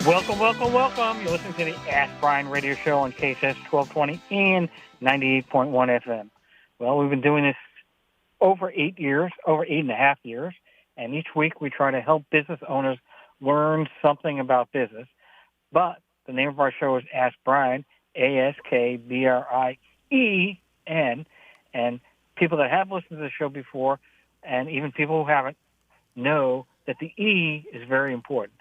Welcome, welcome, welcome. You're listening to the Ask Brien radio show on KSS 1220 and 98.1 FM. Well, we've been doing this over 8 years, over 8.5 years, and each week we try to help business owners learn something about business. But the name of our show is Ask Brien, AskBrien, and people that have listened to the show before, and even people who haven't, know that the E is very important.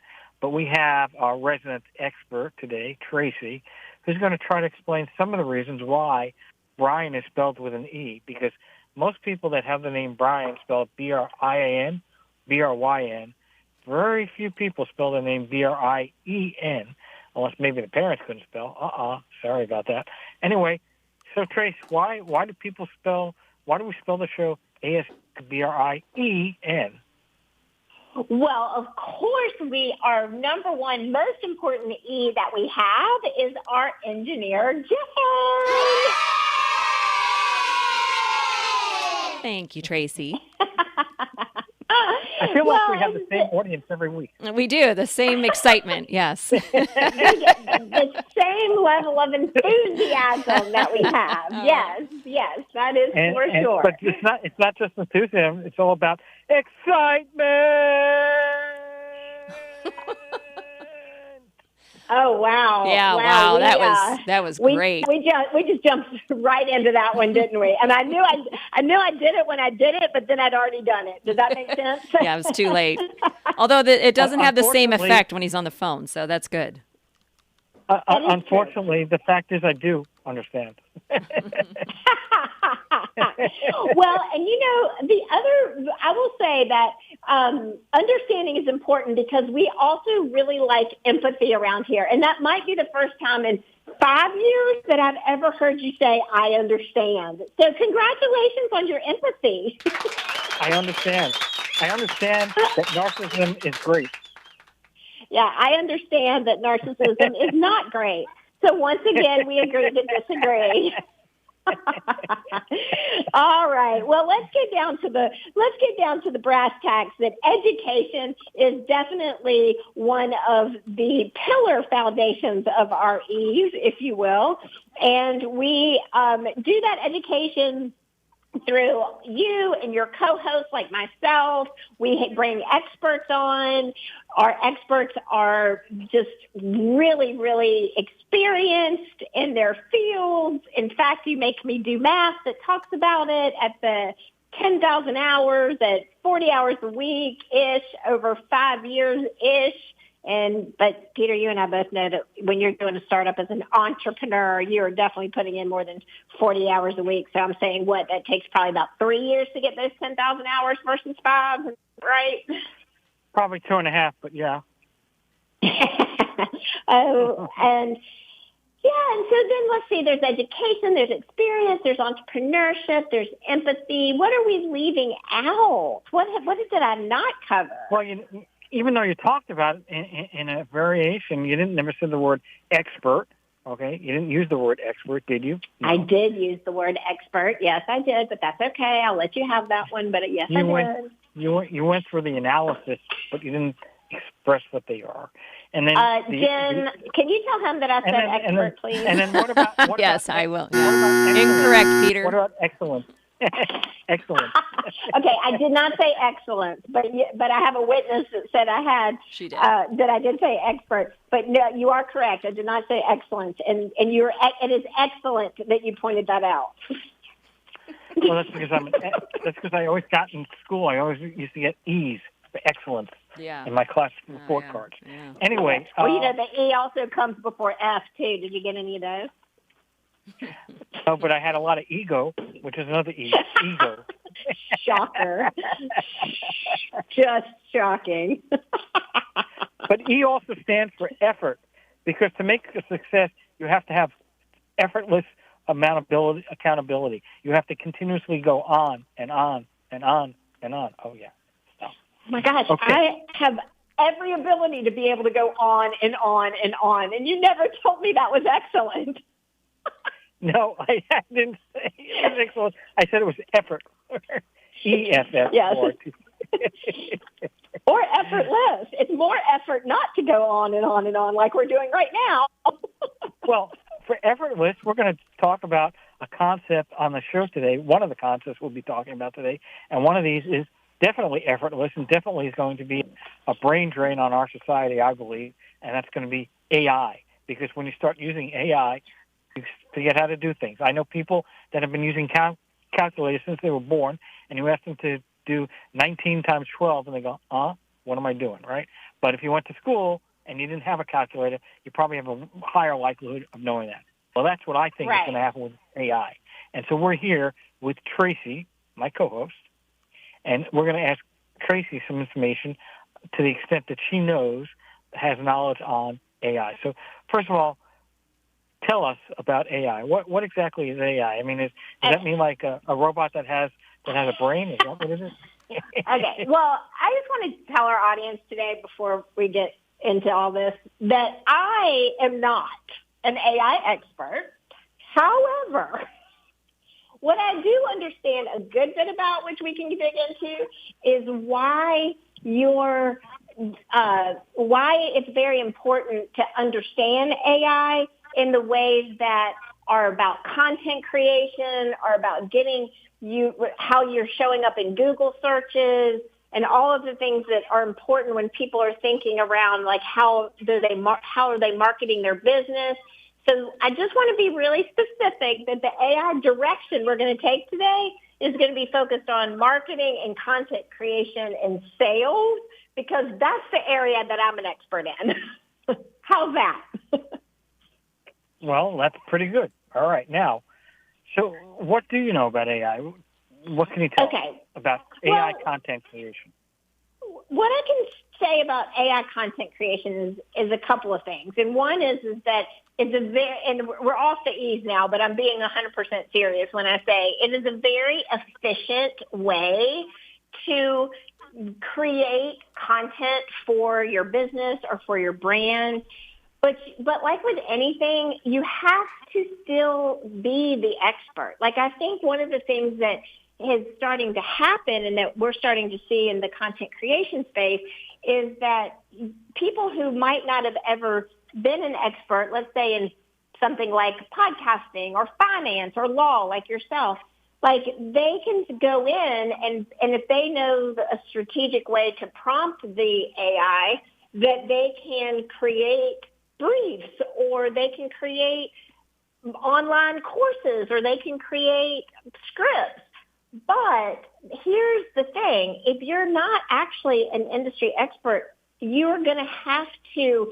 But we have our resident expert today, Tracy, who's going to try to explain some of the reasons why Brien is spelled with an E, because most people that have the name Brien spell it B-R-I-A-N, B-R-Y-N. Very few people spell the name B-R-I-E-N, unless maybe the parents couldn't spell. Sorry about that. Anyway, so Trace, why do we spell the show A-S-B-R-I-E-N? Well, of course, our number one most important E that we have is our engineer, John. Thank you, Tracy. I feel like we have the same audience every week. We do, the same excitement, yes. The same level of enthusiasm that we have. Yes, that is for sure. But it's not just enthusiasm, it's all about excitement. Oh wow! Yeah, wow, that was great. We just jumped right into that one, didn't we? And I knew I did it when I did it, but then I'd already done it. Does that make sense? Yeah, it was too late. Although it doesn't have the same effect when he's on the phone, so that's good. Unfortunately, the fact is I do understand. Well, and I will say that understanding is important because we also really like empathy around here. And that might be the first time in 5 years that I've ever heard you say, I understand. So congratulations on your empathy. I understand that narcissism is great. Yeah, I understand that narcissism is not great. So once again, we agree to disagree. All right. Well, let's get down to the brass tacks. That education is definitely one of the pillar foundations of our E's, if you will, and we do that education through you and your co-hosts like myself. We bring experts on. Our experts are just really, really experienced in their fields. In fact, you make me do math that talks about it at the 10,000 hours, at 40 hours a week-ish, over 5 years-ish. But Peter, you and I both know that when you're doing a startup as an entrepreneur, you're definitely putting in more than 40 hours a week. So I'm saying that takes probably about 3 years to get those 10,000 hours versus 5, right? Probably 2.5, but yeah. And so then let's see, there's education, there's experience, there's entrepreneurship, there's empathy. What are we leaving out? What did I not cover? Well, even though you talked about it in a variation, you never said the word expert, okay? You didn't use the word expert, did you? No. I did use the word expert. Yes, I did, but that's okay. I'll let you have that one, but yes, I did. You went through the analysis, but you didn't express what they are. And then Jen, can you tell him that I said expert, please? And then what about yes, I will. Yeah. Incorrect, Peter. What about excellence? Excellent. Okay, I did not say excellent, but I have a witness that said I had. She did. That I did say expert, but no, you are correct. I did not say excellent, and it is excellent that you pointed that out. Well, that's because I always got in school. I always used to get E's for excellence. Yeah. In my class report cards. Yeah. Anyway. Well, the E also comes before F, too. Did you get any of those? No, but I had a lot of ego, which is another E. Ego. Shocker. Just shocking. But E also stands for effort, because to make a success, you have to have effortless accountability. You have to continuously go on and on and on and on. Oh, yeah. Oh, my gosh. Okay. I have every ability to be able to go on and on and on, and you never told me that was excellent. No, I didn't say it was excellent. I said it was effort. EFF. Yes. Or effortless. It's more effort not to go on and on and on like we're doing right now. Well, for effortless, we're going to talk about a concept on the show today. One of the concepts we'll be talking about today, and one of these is definitely effortless and definitely is going to be a brain drain on our society, I believe, and that's going to be AI. Because when you start using AI, you forget how to do things. I know people that have been using calculators since they were born, and you ask them to do 19 times 12, and they go, what am I doing, right? But if you went to school and you didn't have a calculator, you probably have a higher likelihood of knowing that. Well, that's what I think is going to happen with AI. And so we're here with Tracy, my co-host, and we're going to ask Tracy some information to the extent that she knows, has knowledge on AI. So first of all, tell us about AI. What exactly is AI? I mean, does that mean like a robot that has a brain? Is that what it is? Okay. Well, I just want to tell our audience today before we get into all this that I am not an AI expert. However, what I do understand a good bit about, which we can dig into, is why it's very important to understand AI in the ways that are about content creation, are about getting how you're showing up in Google searches, and all of the things that are important when people are thinking around like how are they marketing their business. So I just want to be really specific that the AI direction we're going to take today is going to be focused on marketing and content creation and sales, because that's the area that I'm an expert in. How's that? Well, that's pretty good. All right. Now, so what do you know about AI? What can you tell us about AI content creation? What I can say about AI content creation is a couple of things. And one is that it's and we're off the E's now, but I'm being 100% serious when I say it is a very efficient way to create content for your business or for your brand. But like with anything, you have to still be the expert. Like I think one of the things that is starting to happen and that we're starting to see in the content creation space is that people who might not have ever been an expert, let's say in something like podcasting or finance or law, like yourself, like they can go in and if they know a strategic way to prompt the AI, that they can create briefs, or they can create online courses, or they can create scripts. But here's the thing. If you're not actually an industry expert, you're going to have to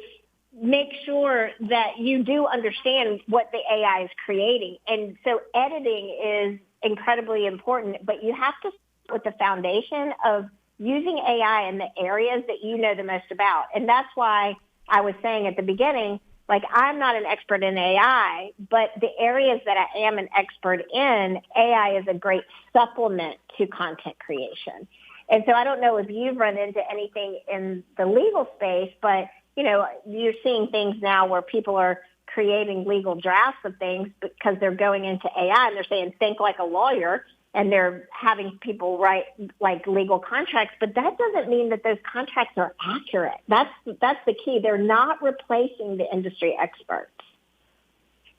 make sure that you do understand what the AI is creating. And so editing is incredibly important, but you have to start with the foundation of using AI in the areas that you know the most about. And that's why I was saying at the beginning, like I'm not an expert in AI, but the areas that I am an expert in, AI is a great supplement to content creation. And so I don't know if you've run into anything in the legal space, but you know, you're seeing things now where people are creating legal drafts of things because they're going into AI and they're saying, think like a lawyer, and they're having people write like legal contracts, but that doesn't mean that those contracts are accurate. That's the key. They're not replacing the industry experts.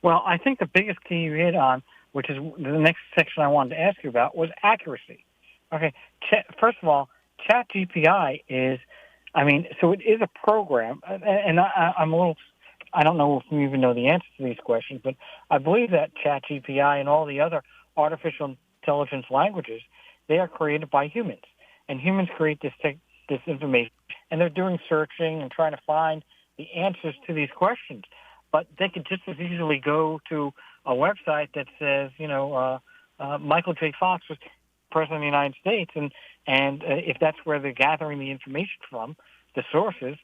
Well, I think the biggest key you hit on, which is the next section I wanted to ask you about, was accuracy. Okay, first of all, ChatGPT is, so it is a program, and I'm a little, I don't know if you even know the answer to these questions, but I believe that ChatGPT and all the other artificial intelligence languages, they are created by humans, and humans create this information, and they're doing searching and trying to find the answers to these questions. But they could just as easily go to a website that says, Michael J. Fox was president of the United States, and if that's where they're gathering the information from, the sources,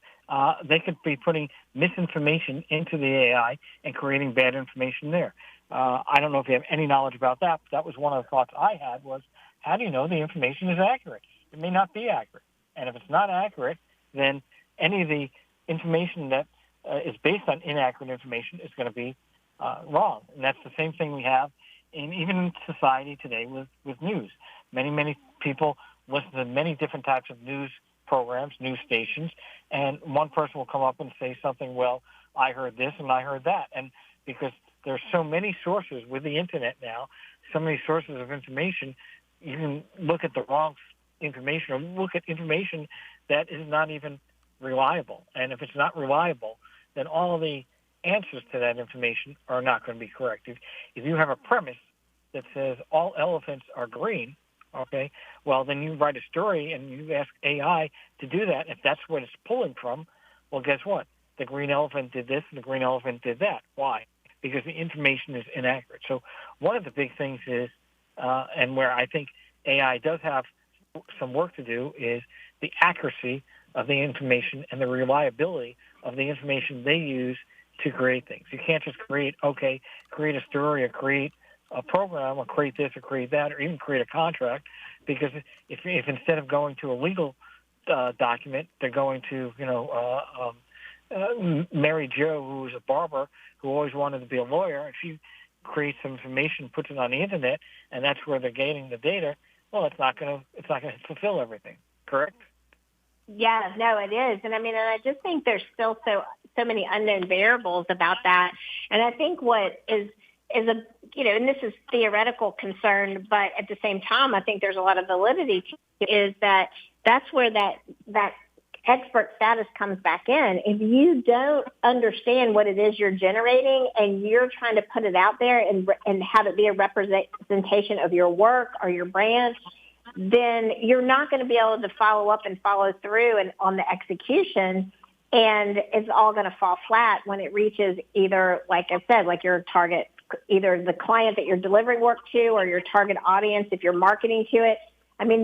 they could be putting misinformation into the AI and creating bad information there. I don't know if you have any knowledge about that, but that was one of the thoughts I had was, how do you know the information is accurate? It may not be accurate. And if it's not accurate, then any of the information that is based on inaccurate information is going to be wrong. And that's the same thing we have even in society today with news. Many people listen to many different types of news programs, news stations, and one person will come up and say something, well, I heard this and I heard that. And because there's so many sources with the Internet now, so many sources of information, you can look at the wrong information or look at information that is not even reliable. And if it's not reliable, then all of the answers to that information are not going to be correct. If you have a premise that says all elephants are green, okay, well, then you write a story and you ask AI to do that. If that's what it's pulling from, well, guess what? The green elephant did this and the green elephant did that. Why? Because the information is inaccurate. So one of the big things is, and where I think AI does have some work to do, is the accuracy of the information and the reliability of the information they use to create things. You can't just create a story or create a program or create this or create that or even create a contract, because if instead of going to a legal document, they're going to, Mary Jo, who was a barber who always wanted to be a lawyer, and she creates some information, puts it on the Internet, and that's where they're gaining the data. Well, it's not going to fulfill everything, correct? Yeah, no, it is. And I just think there's still so many unknown variables about that. And I think what is a, and this is theoretical concern, but at the same time, I think there's a lot of validity to it, is that that's where that expert status comes back in. If you don't understand what it is you're generating and you're trying to put it out there and have it be a representation of your work or your brand, then you're not going to be able to follow up and follow through and on the execution, and it's all going to fall flat when it reaches either, like I said, like your target, either the client that you're delivering work to or your target audience if you're marketing to it.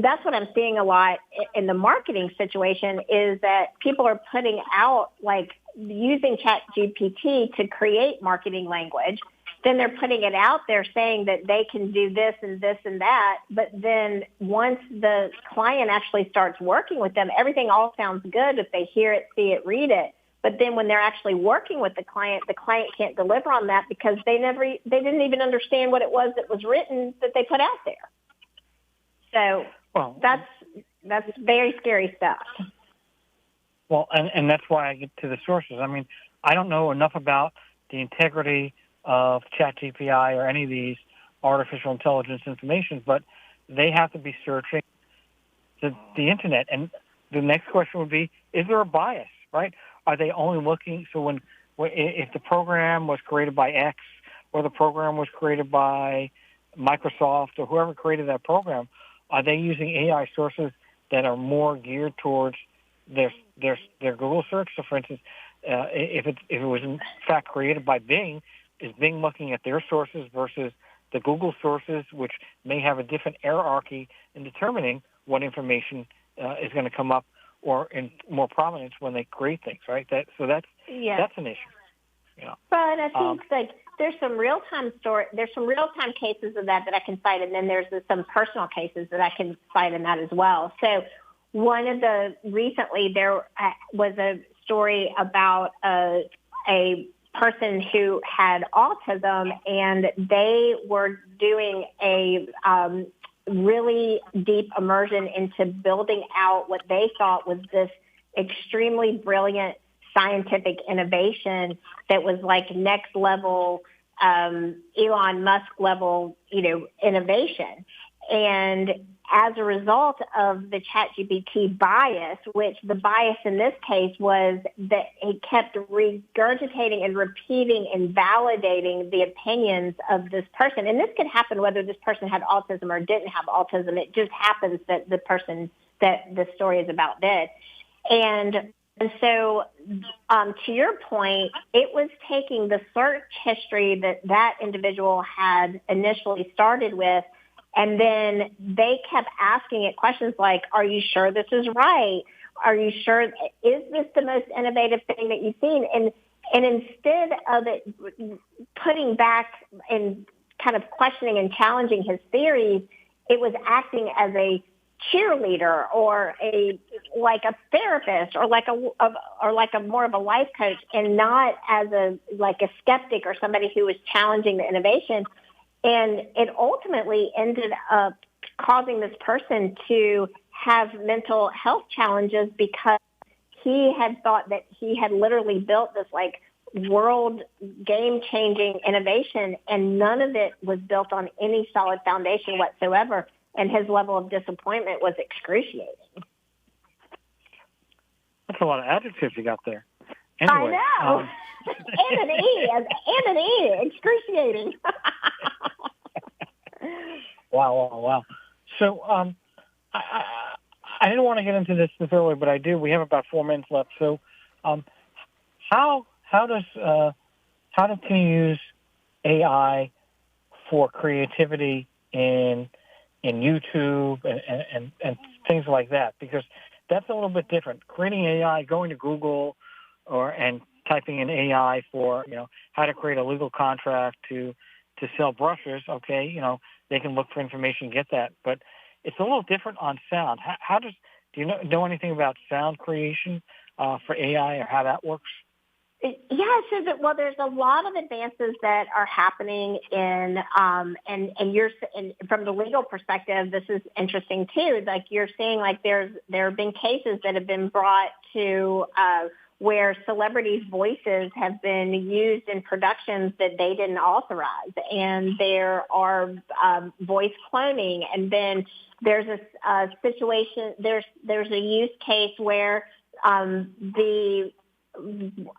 That's what I'm seeing a lot in the marketing situation, is that people are putting out, like, using ChatGPT to create marketing language. Then they're putting it out there saying that they can do this and this and that. But then once the client actually starts working with them, everything all sounds good if they hear it, see it, read it. But then when they're actually working with the client can't deliver on that because they didn't even understand what it was that was written that they put out there. So that's very scary stuff. Well, and that's why I get to the sources. I don't know enough about the integrity of ChatGPT or any of these artificial intelligence information, but they have to be searching the Internet. And the next question would be, is there a bias, right? Are they only looking, so if the program was created by X or the program was created by Microsoft or whoever created that program, are they using AI sources that are more geared towards their Google search? So, for instance, if it was in fact created by Bing, is Bing looking at their sources versus the Google sources, which may have a different hierarchy in determining what information is going to come up or in more prominence when they create things, right? That's an issue. But I think there's some real-time cases of that I can cite, and then there's some personal cases that I can cite in that as well. So recently there was a story about a person who had autism, and they were doing a really deep immersion into building out what they thought was this extremely brilliant scientific innovation that was like next level, Elon Musk level, innovation. And as a result of the ChatGPT bias, which the bias in this case was that it kept regurgitating and repeating and validating the opinions of this person. And this could happen whether this person had autism or didn't have autism. It just happens that the person that the story is about did. And so, to your point, it was taking the search history that individual had initially started with, and then they kept asking it questions like, are you sure this is right? Are you sure? Is this the most innovative thing that you've seen? And instead of it putting back and kind of questioning and challenging his theories, it was acting as a cheerleader or like a therapist or like a more of a life coach, and not as a skeptic or somebody who was challenging the innovation. And it ultimately ended up causing this person to have mental health challenges because he had thought that he had literally built this like world game-changing innovation, and none of it was built on any solid foundation whatsoever. And his level of disappointment was excruciating. That's a lot of adjectives you got there. Anyway, I know. And an E, excruciating. Wow. So I didn't want to get into this early, but I do. We have about 4 minutes left. So how can you use AI for creativity in YouTube and things like that? Because that's a little bit different. Creating AI, going to Google and typing in AI for, how to create a legal contract to sell brushes, okay, they can look for information, get that. But it's a little different on sound. Do you know anything about sound creation for AI or how that works? Yeah, so there's a lot of advances that are happening and from the legal perspective, this is interesting too. Like you're saying, like there have been cases that have been brought to where celebrities' voices have been used in productions that they didn't authorize, and there are voice cloning, and then there's a situation. There's a use case where the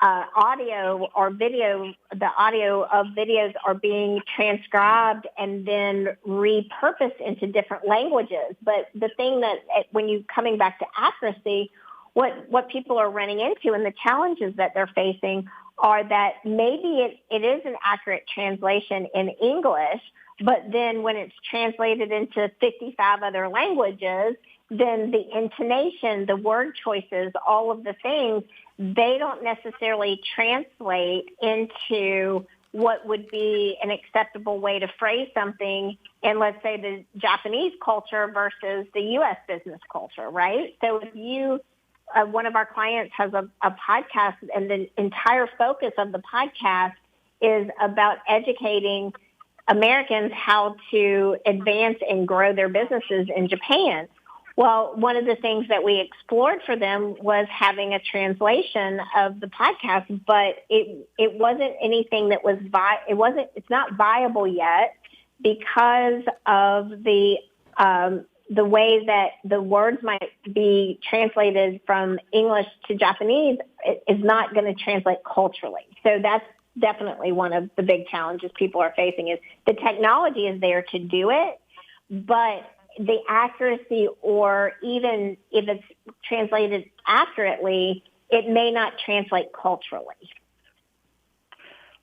audio or video, the audio of videos are being transcribed and then repurposed into different languages. But the thing that when you coming back to accuracy, what people are running into and the challenges that they're facing are that maybe it is an accurate translation in English, but then when it's translated into 55 other languages, then the intonation, the word choices, all of the things, they don't necessarily translate into what would be an acceptable way to phrase something in, let's say, the Japanese culture versus the U.S. business culture, right? So if you, one of our clients has a podcast, and the entire focus of the podcast is about educating Americans how to advance and grow their businesses in Japan. Well, one of the things that we explored for them was having a translation of the podcast, but it wasn't anything that was it's not viable yet because of the way that the words might be translated from English to Japanese is not going to translate culturally. So that's definitely one of the big challenges people are facing is the technology is there to do it, but the accuracy, or even if it's translated accurately, it may not translate culturally.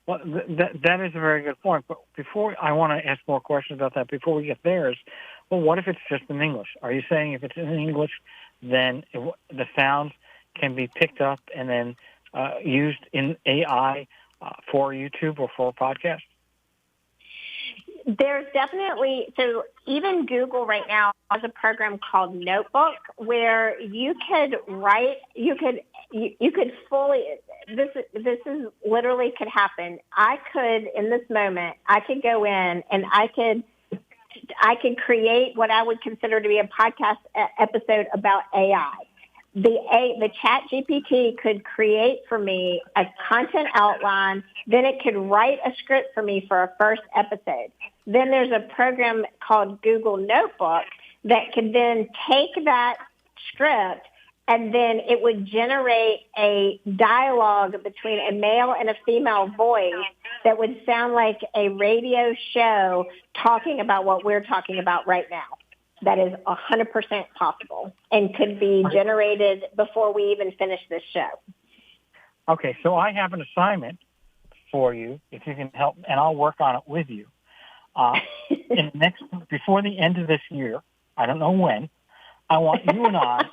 Well, that is a very good point. But before I want to ask more questions about that, before we get there is, well, what if it's just in English? Are you saying if it's in English, then the sounds can be picked up and then used in AI for YouTube or for a podcast? There's definitely, so even Google right now has a program called Notebook where you could write, you could fully, this is literally could happen. I could, in this moment, I could go in and I could create what I would consider to be a podcast episode about AI. The chat GPT could create for me a content outline, then it could write a script for me for a first episode. Then there's a program called Google Notebook that could then take that script and then it would generate a dialogue between a male and a female voice that would sound like a radio show talking about what we're talking about right now. That is 100% possible and could be generated before we even finish this show. Okay, so I have an assignment for you, if you can help, and I'll work on it with you. Before the end of this year, I don't know when, I want you and I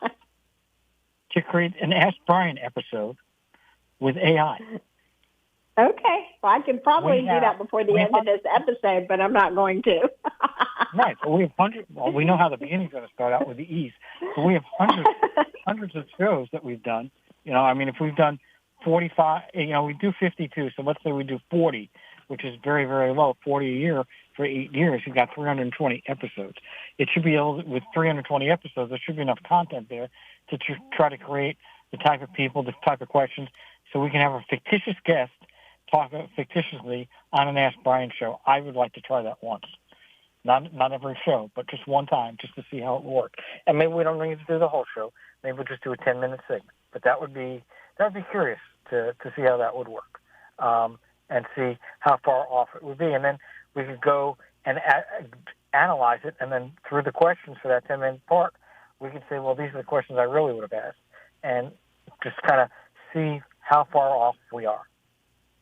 to create an Ask Brien episode with AI. Okay. Well, I can probably do that before the end of this episode, but I'm not going to. Right. So we have we know how the beginning's going to start out with the E's. So we have hundreds of shows that we've done. If we've done 45, we do 52. So let's say we do 40. which is very, very low, 40 a year for 8 years. You've got 320 episodes. It should be able, with 320 episodes, there should be enough content there to try to create the type of people, the type of questions, so we can have a fictitious guest talk fictitiously on an Ask Brien show. I would like to try that once. Not every show, but just one time, just to see how it works. And maybe we don't need to do the whole show. Maybe we'll just do a 10-minute segment. But that would be curious to see how that would work, and see how far off it would be. And then we could go and analyze it, and then through the questions for that 10-minute part, we could say, well, these are the questions I really would have asked, and just kind of see how far off we are.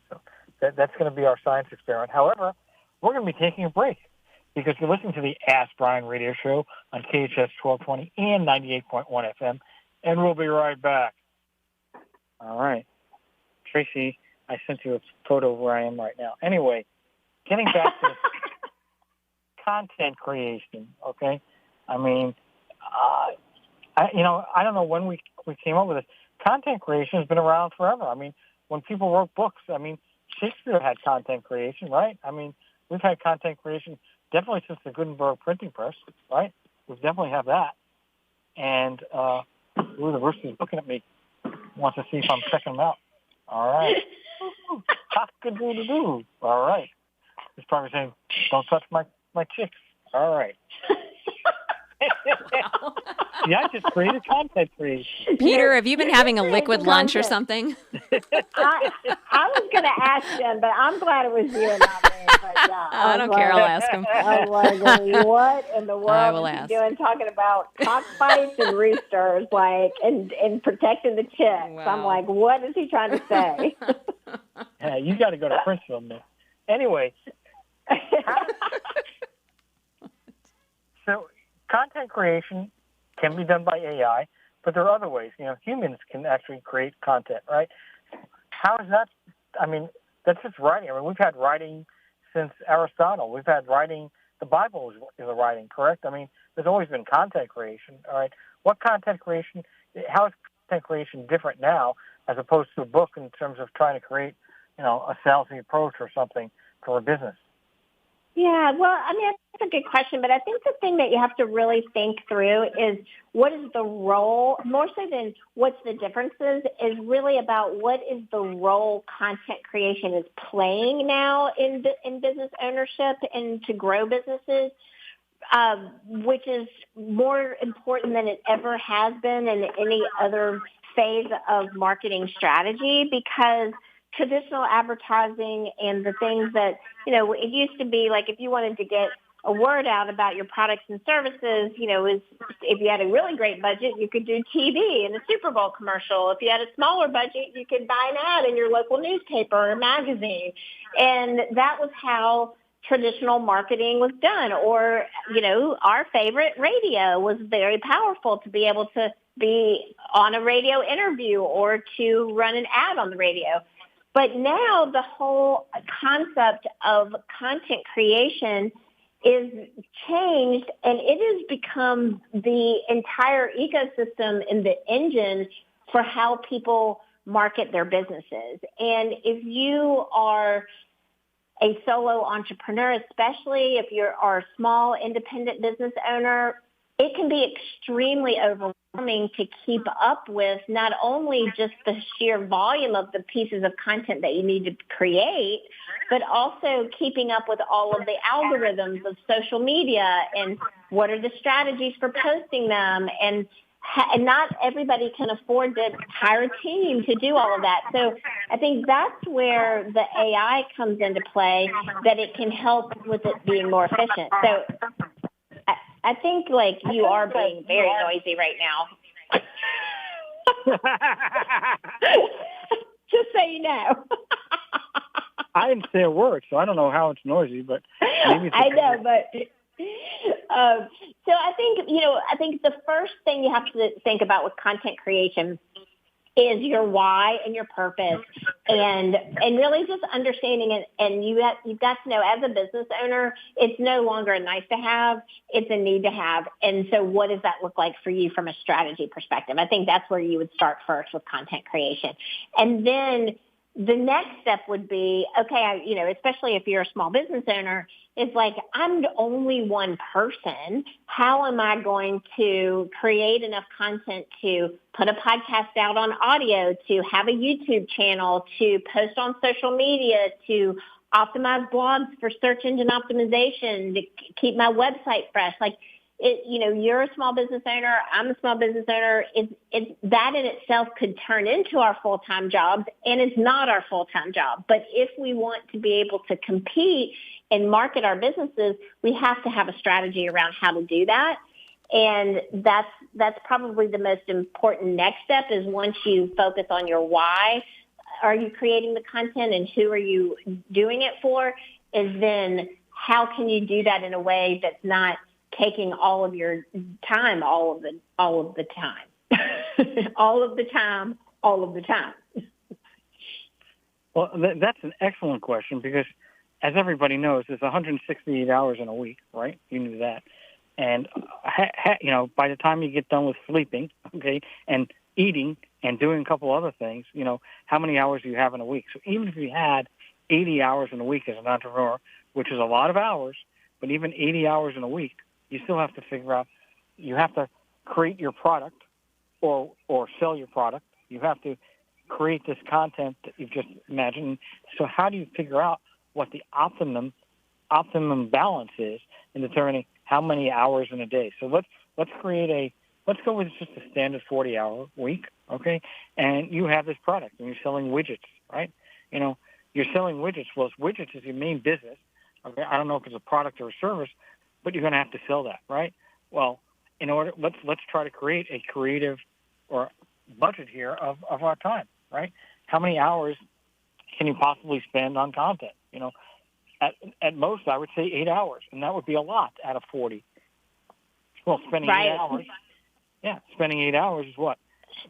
So that's going to be our science experiment. However, we're going to be taking a break, because you're listening to the Ask Brien radio show on KHS 1220 and 98.1 FM, and we'll be right back. All right. Tracy, I sent you a photo of where I am right now. Anyway, getting back to content creation, okay? I mean, I don't know when we came up with this. Content creation has been around forever. I mean, when people wrote books, I mean, Shakespeare had content creation, right? I mean, we've had content creation definitely since the Gutenberg printing press, right? We definitely have that. And, the rooster's looking at me. Wants to see if I'm checking them out. All right. Cock-a-doodle-doo. All right. He's probably saying, don't touch my chicks. All right. Yeah, I just created content creation. Peter, have you been having a liquid lunch or something? I was going to ask him, but I'm glad it was you and not me. But, yeah, I don't care. I'll ask him. I was like, what in the world is he doing talking about cockfights and roosters, and protecting the chicks? Wow. I'm like, what is he trying to say? Yeah, you got to go to Princeton, man. Anyway. So content creation can be done by AI, but there are other ways. Humans can actually create content, right? How is that? I mean, that's just writing. I mean, we've had writing since Aristotle. We've had writing. The Bible is a writing, correct? I mean, there's always been content creation, all right? What content creation, how is content creation different now as opposed to a book in terms of trying to create, a salesy approach or something for a business? Yeah, well, I mean, that's a good question, but I think the thing that you have to really think through is what is the role, more so than what's the differences, is really about what is the role content creation is playing now in business ownership and to grow businesses, which is more important than it ever has been in any other phase of marketing strategy, because traditional advertising and the things that, it used to be like if you wanted to get a word out about your products and services, if you had a really great budget, you could do TV and a Super Bowl commercial. If you had a smaller budget, you could buy an ad in your local newspaper or magazine. And that was how traditional marketing was done. Or, our favorite radio was very powerful to be able to be on a radio interview or to run an ad on the radio. But now the whole concept of content creation is changed, and it has become the entire ecosystem and the engine for how people market their businesses. And if you are a solo entrepreneur, especially if you are a small independent business owner, it can be extremely overwhelming to keep up with not only just the sheer volume of the pieces of content that you need to create, but also keeping up with all of the algorithms of social media and what are the strategies for posting them. And not everybody can afford to hire a team to do all of that. So I think that's where the AI comes into play, that it can help with it being more efficient. So I think, you are being very noisy right now. Just so you know. I didn't say a word, so I don't know how it's noisy, but maybe it's I know, but so I think the first thing you have to think about with content creation is your why and your purpose, and really just understanding it. And you've got to know, as a business owner, it's no longer a nice to have, it's a need to have. And so what does that look like for you from a strategy perspective? I think that's where you would start first with content creation. And then the next step would be, okay, especially if you're a small business owner, it's like, I'm only one person. How am I going to create enough content to put a podcast out on audio, to have a YouTube channel, to post on social media, to optimize blogs for search engine optimization, to keep my website fresh? Like, you're a small business owner. I'm a small business owner. It's that in itself could turn into our full-time jobs, and it's not our full-time job. But if we want to be able to compete and market our businesses, we have to have a strategy around how to do that. And that's probably the most important next step, is once you focus on your why are you creating the content and who are you doing it for, is then how can you do that in a way that's not taking all of your time, all of the time, all of the time, all of the time. Well, that's an excellent question, because as everybody knows, there's 168 hours in a week, right? You knew that. And, by the time you get done with sleeping, okay, and eating and doing a couple other things, how many hours do you have in a week? So even if you had 80 hours in a week as an entrepreneur, which is a lot of hours, but even 80 hours in a week, you still have to figure out, you have to create your product or sell your product. You have to create this content that you've just imagined. So how do you figure out what the optimum balance is in determining how many hours in a day? So let's go with just a standard 40-hour week, okay? And you have this product and you're selling widgets, right? You're selling widgets. Well, widgets is your main business. Okay, I don't know if it's a product or a service, but you're going to have to sell that, right? Well, let's try to create a creative or budget here of our time, right? How many hours can you possibly spend on content? At most, I would say 8 hours, and that would be a lot out of 40. Well, spending 8 hours. Yeah, spending 8 hours is what?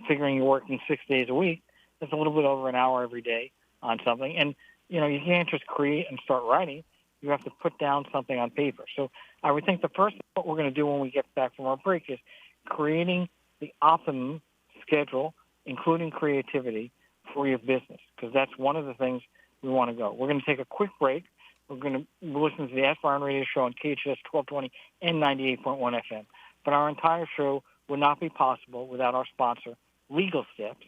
Figuring you're working 6 days a week. That's a little bit over an hour every day on something. And, you can't just create and start writing. You have to put down something on paper. So I would think the first thing what we're going to do when we get back from our break is creating the optimum schedule, including creativity, for your business, because that's one of the things we want to go. We're going to take a quick break. We're going to listen to the Ask Brien Radio Show on KHS 1220 and 98.1 FM. But our entire show would not be possible without our sponsor, Legal Steps.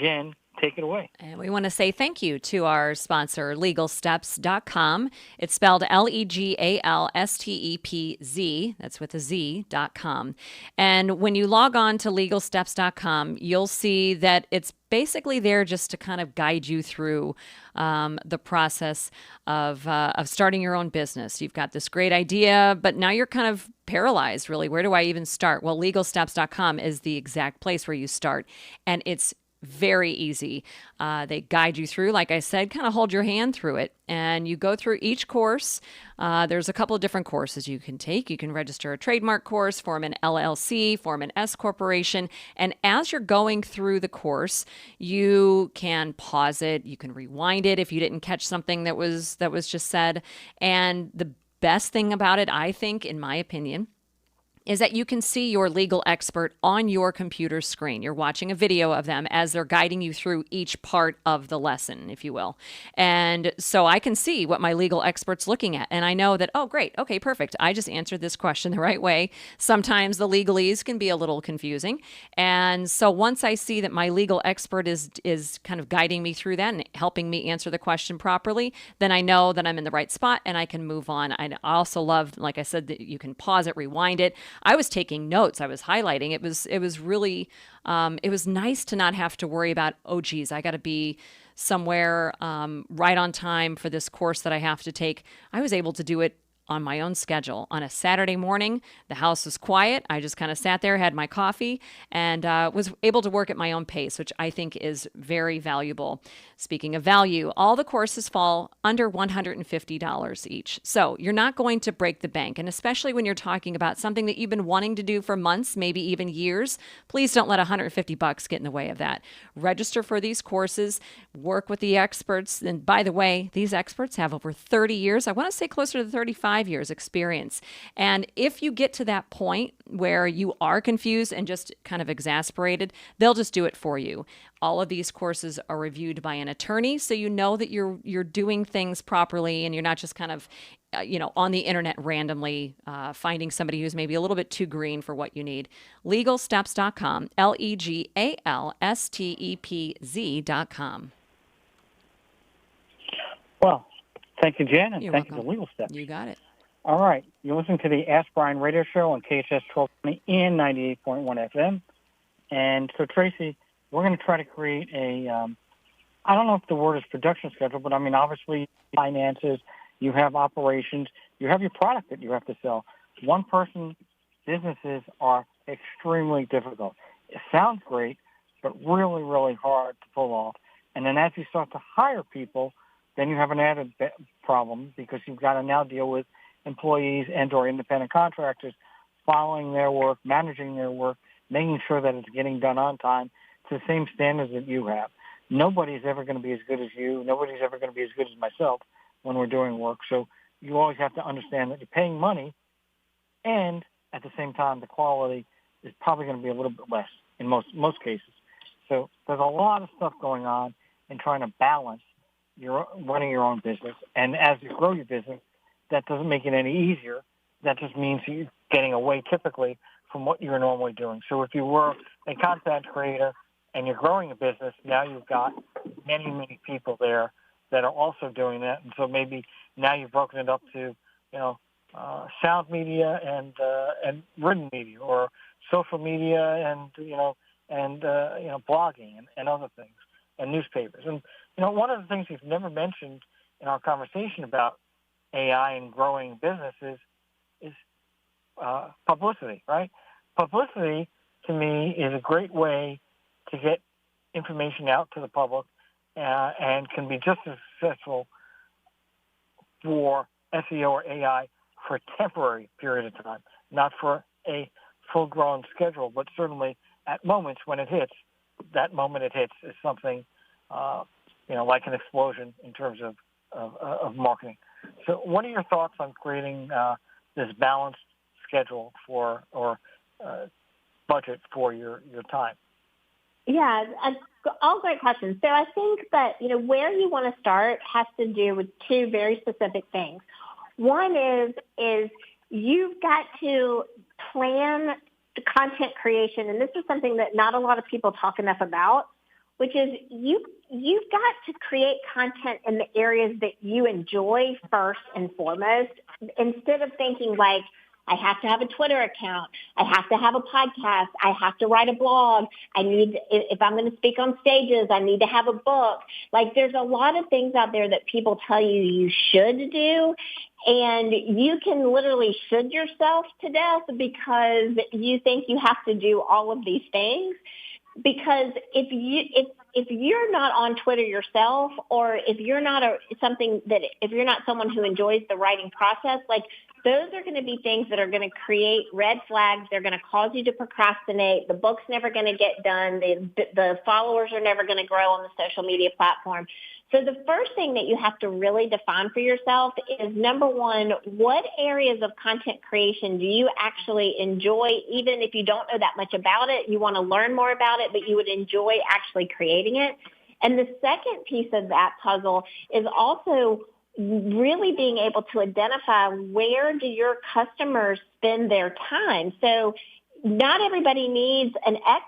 Jen, take it away. And we want to say thank you to our sponsor, LegalSteps.com. It's spelled LegalStepz. That's with a Z.com. And when you log on to LegalSteps.com, you'll see that it's basically there just to kind of guide you through the process of starting your own business. You've got this great idea, but now you're kind of paralyzed, really. Where do I even start? Well, LegalSteps.com is the exact place where you start. And it's very easy. They guide you through, like I said, kind of hold your hand through it. And you go through each course. There's a couple of different courses you can take. You can register a trademark course, form an LLC, form an S corporation. And as you're going through the course, you can pause it. You can rewind it if you didn't catch something that was just said. And the best thing about it, I think, in my opinion, is that you can see your legal expert on your computer screen. You're watching a video of them as they're guiding you through each part of the lesson, if you will. And so I can see what my legal expert's looking at. And I know that, oh, great. Okay, perfect. I just answered this question the right way. Sometimes the legalese can be a little confusing. And so once I see that my legal expert is kind of guiding me through that and helping me answer the question properly, then I know that I'm in the right spot and I can move on. I also love, like I said, that you can pause it, rewind it. I was taking notes. I was highlighting. It was really, it was nice to not have to worry about, oh, geez, I got to be somewhere right on time for this course that I have to take. I was able to do it on my own schedule. On a Saturday morning, the house was quiet. I just kind of sat there, had my coffee, and was able to work at my own pace, which I think is very valuable. Speaking of value, all the courses fall under $150 each. So you're not going to break the bank. And especially when you're talking about something that you've been wanting to do for months, maybe even years, please don't let $150 get in the way of that. Register for these courses, work with the experts. And by the way, these experts have over 30 years. I want to say closer to 35 5 years experience. And if you get to that point where you are confused and just kind of exasperated, they'll just do it for you. All of these courses are reviewed by an attorney, so you know that you're doing things properly and you're not just kind of on the internet randomly finding somebody who's maybe a little bit too green for what you need. Legalsteps.com, LegalStepz.com. Well, thank you, Jen, and You're thank welcome. you to Legal Steps. You got it. All right. You're listening to the Ask Brien radio show on KHS 1220 and 98.1 FM. And so, Tracy, we're going to try to create I don't know if the word is production schedule, but I mean, obviously, finances, you have operations, you have your product that you have to sell. One-person businesses are extremely difficult. It sounds great, but really, really hard to pull off. And then as you start to hire people, then you have an added problem because you've got to now deal with employees and or independent contractors following their work, managing their work, making sure that it's getting done on time to the same standards that you have. Nobody's ever going to be as good as you. Nobody's ever going to be as good as myself when we're doing work. So you always have to understand that you're paying money, and at the same time, the quality is probably going to be a little bit less in most cases. So there's a lot of stuff going on in trying to balance running your own business. And as you grow your business, that doesn't make it any easier. That just means you're getting away typically from what you're normally doing. So if you were a content creator and you're growing a business, now you've got many, many people there that are also doing that. And so maybe now you've broken it up to, sound media and written media, or social media and blogging and other things, and newspapers. And, one of the things we've never mentioned in our conversation about AI and growing businesses is publicity, right? Publicity, to me, is a great way to get information out to the public and can be just as successful for SEO or AI for a temporary period of time, not for a full-grown schedule, but certainly at moments when it hits, that moment it hits is something, like an explosion in terms of marketing. So what are your thoughts on creating this balanced schedule or budget for your time? Yeah, all great questions. So I think that, where you want to start has to do with two very specific things. One is you've got to plan the content creation, and this is something that not a lot of people talk enough about, which is you've got to create content in the areas that you enjoy first and foremost, instead of thinking like, I have to have a Twitter account. I have to have a podcast. I have to write a blog. If I'm going to speak on stages, I need to have a book. Like, there's a lot of things out there that people tell you should do, and you can literally should yourself to death because you think you have to do all of these things. Because if you're not on Twitter yourself, or if you're not if you're not someone who enjoys the writing process, like, those are going to be things that are going to create red flags. They're going to cause you to procrastinate. The book's never going to get done. The followers are never going to grow on the social media platform. So the first thing that you have to really define for yourself is, number one, what areas of content creation do you actually enjoy? Even if you don't know that much about it, you want to learn more about it, but you would enjoy actually creating it. And the second piece of that puzzle is also really being able to identify where do your customers spend their time. So not everybody needs an X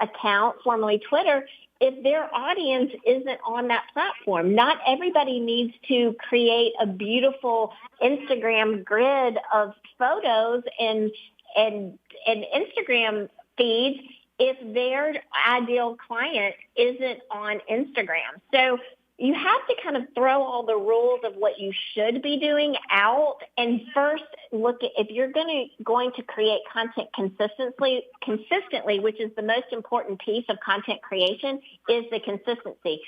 account, formerly Twitter, if their audience isn't on that platform. Not everybody needs to create a beautiful Instagram grid of photos and Instagram feeds if their ideal client isn't on Instagram. So you have to kind of throw all the rules of what you should be doing out, and first look at, if you're going to create content consistently, which is the most important piece of content creation, is the consistency.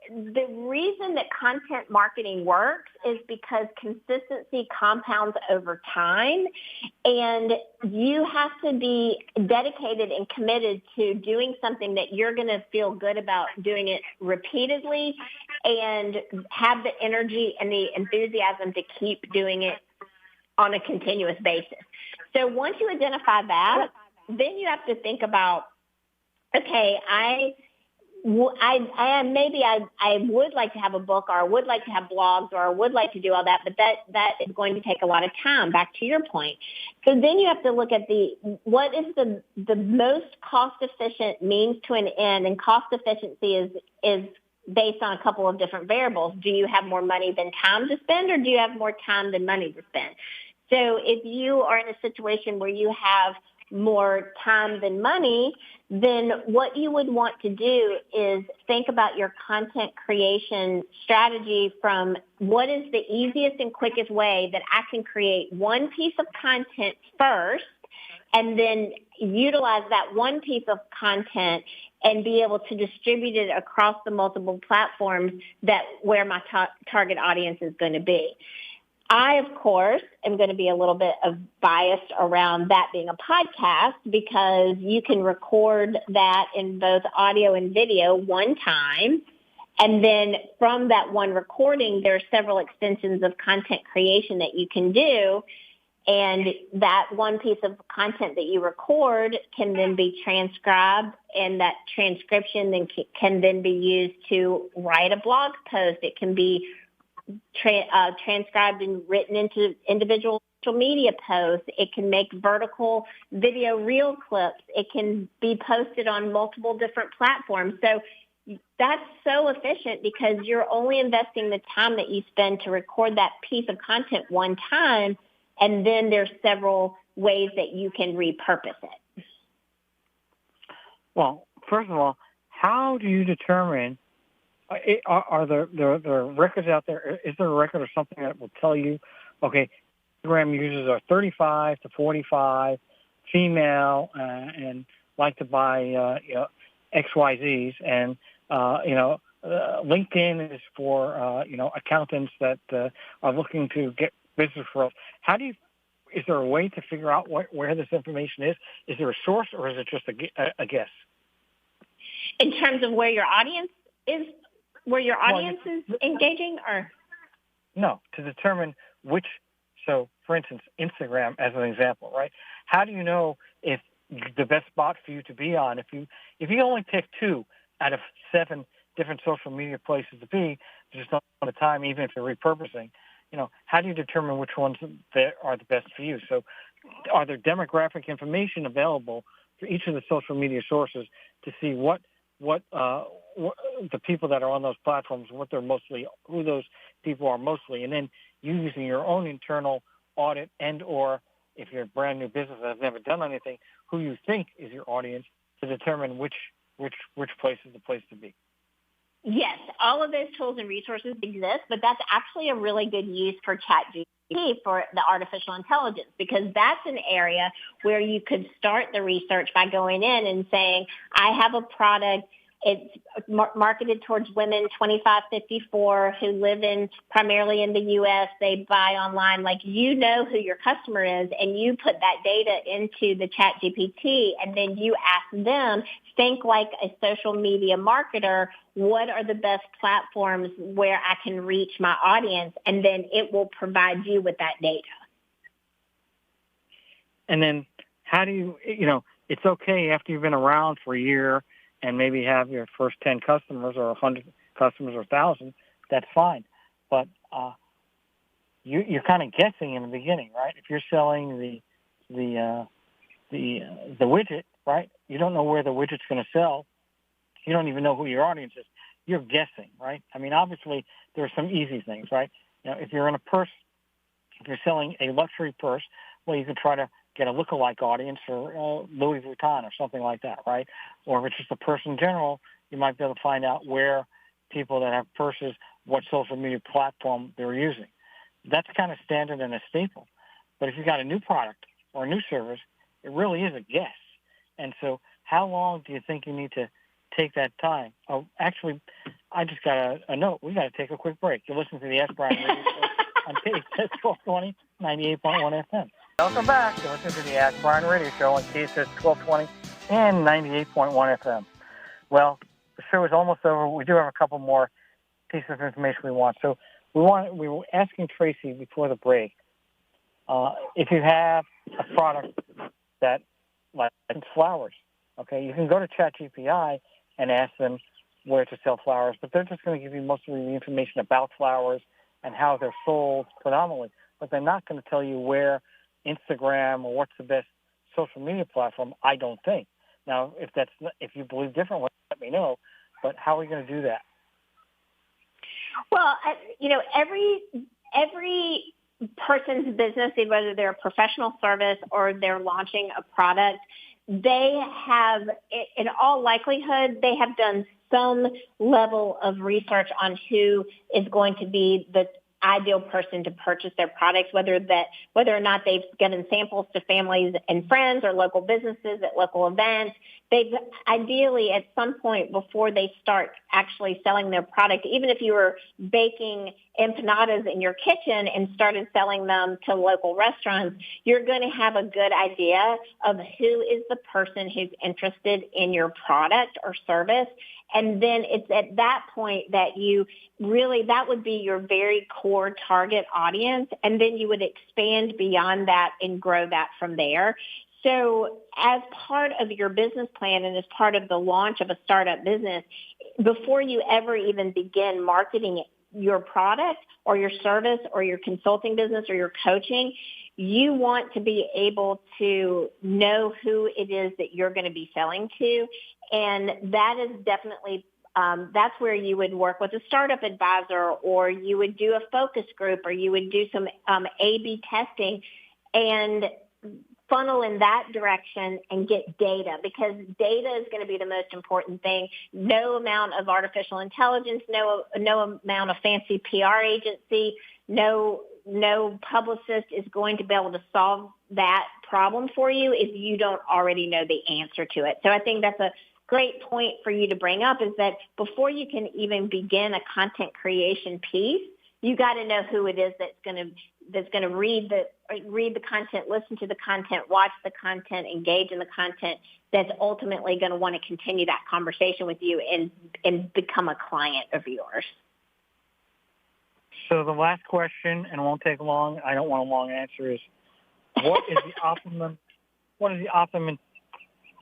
the reason that content marketing works is because consistency compounds over time, and you have to be dedicated and committed to doing something that you're going to feel good about doing it repeatedly and have the energy and the enthusiasm to keep doing it on a continuous basis. So once you identify that, then you have to think about, okay, I would like to have a book, or I would like to have blogs, or I would like to do all that, but that is going to take a lot of time, back to your point. So then you have to look at what is the most cost-efficient means to an end, and cost efficiency is based on a couple of different variables. Do you have more money than time to spend, or do you have more time than money to spend? So if you are in a situation where you have more time than money, then what you would want to do is think about your content creation strategy from what is the easiest and quickest way that I can create one piece of content first, and then utilize that one piece of content and be able to distribute it across the multiple platforms where my target audience is going to be. I, of course, am going to be a little bit biased around that being a podcast, because you can record that in both audio and video one time. And then from that one recording, there are several extensions of content creation that you can do. And that one piece of content that you record can then be transcribed, and that transcription then can then be used to write a blog post. It can be transcribed and written into individual social media posts. It can make vertical video reel clips. It can be posted on multiple different platforms. So that's so efficient, because you're only investing the time that you spend to record that piece of content one time, and then there's several ways that you can repurpose it. Well, first of all, how do you determine, are there records out there? Is there a record or something that will tell you, okay, Instagram users are 35 to 45, female, and like to buy XYZs, and LinkedIn is for accountants that are looking to get business referrals. Is there a way to figure out where this information is? Is there a source, or is it just a guess? In terms of where your audience is engaging, or? No, to determine which. So, for instance, Instagram as an example, right? How do you know if the best spot for you to be on, if you only pick 2 out of 7 different social media places to be, just not all the time, even if you're repurposing, how do you determine which ones that are the best for you? So are there demographic information available for each of the social media sources to see what the people that are on those platforms, who those people are mostly, and then you using your own internal audit, and or if you're a brand new business that has never done anything, who you think is your audience, to determine which place is the place to be. Yes, all of those tools and resources exist, but that's actually a really good use for ChatGPT, for the artificial intelligence, because that's an area where you could start the research by going in and saying, I have a product. It's marketed towards women 25-54 who live primarily in the U.S. They buy online. Like, who your customer is, and you put that data into the ChatGPT, and then you ask them, think like a social media marketer, what are the best platforms where I can reach my audience? And then it will provide you with that data. And then how do you, it's okay after you've been around for a year and maybe have your first 10 customers or 100 customers or 1,000, that's fine. But you're kind of guessing in the beginning, right? If you're selling the widget, right? You don't know where the widget's going to sell. You don't even know who your audience is. You're guessing, right? I mean, obviously, there are some easy things, right? If you're in a purse, if you're selling a luxury purse, well, you can try to get a lookalike audience for Louis Vuitton or something like that, right? Or if it's just a purse in general, you might be able to find out where people that have purses, what social media platform they're using. That's kind of standard and a staple. But if you've got a new product or a new service, it really is a guess. And so how long do you think you need to take that time? Oh, actually, I just got a note. We got to take a quick break. You listen to the Ask Brien Radio Show on KHS 1220, 98.1 FM. Welcome back. You listen to the Ask Brien Radio Show on KHS 1220 and 98.1 FM. Well, the show is almost over. We do have a couple more pieces of information we want. So we were asking Tracy before the break, if you have a product that like flowers, okay, you can go to ChatGPT and ask them where to sell flowers, but they're just going to give you most of the information about flowers and how they're sold predominantly, but they're not going to tell you where Instagram or what's the best social media platform, I don't think. Now, if you believe differently, let me know, but how are we going to do that? Well, every person's business, whether they're a professional service or they're launching a product, they have, in all likelihood, they have done some level of research on who is going to be the ideal person to purchase their products, whether or not they've given samples to families and friends or local businesses at local events. They've ideally at some point before they start actually selling their product, even if you were baking empanadas in your kitchen and started selling them to local restaurants, you're going to have a good idea of who is the person who's interested in your product or service. And then it's at that point that that would be your very core target audience. And then you would expand beyond that and grow that from there. So as part of your business plan and as part of the launch of a startup business, before you ever even begin marketing your product or your service or your consulting business or your coaching, you want to be able to know who it is that you're going to be selling to. And that is definitely, that's where you would work with a startup advisor, or you would do a focus group, or you would do some A/B testing and funnel in that direction and get data, because data is going to be the most important thing. No amount of artificial intelligence, no amount of fancy PR agency, no publicist is going to be able to solve that problem for you if you don't already know the answer to it. So I think that's a great point for you to bring up, is that before you can even begin a content creation piece, you got to know who it is that's going to read the content, listen to the content, watch the content, engage in the content, that's ultimately going to want to continue that conversation with you and become a client of yours. So the last question, and it won't take long, I don't want a long answer, is what is the optimum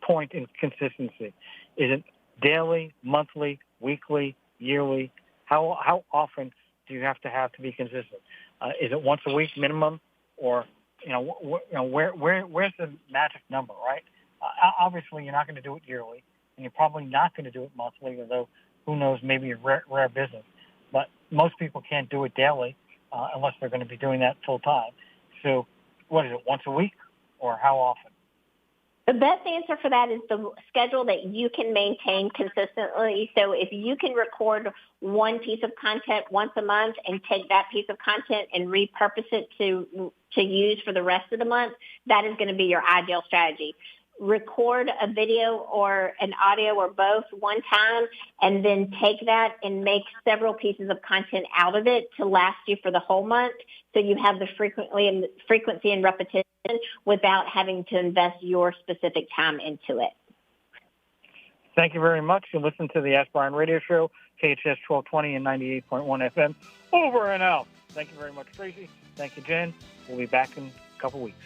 point in consistency? Is it daily, monthly, weekly, yearly? How often do you have to be consistent? Is it once a week minimum, or where's the magic number, right? Obviously, you're not going to do it yearly, and you're probably not going to do it monthly, although who knows, maybe a rare business. But most people can't do it daily unless they're going to be doing that full time. So what is it, once a week, or how often? The best answer for that is the schedule that you can maintain consistently. So if you can record one piece of content once a month and take that piece of content and repurpose it to use for the rest of the month, that is going to be your ideal strategy. Record a video or an audio or both one time, and then take that and make several pieces of content out of it to last you for the whole month, so you have the frequency and repetition without having to invest your specific time into it. Thank you very much. You listen to the Ask Brien Radio Show, KHS 1220 and 98.1 FM. Over and out. Thank you very much, Tracy. Thank you, Jen. We'll be back in a couple weeks.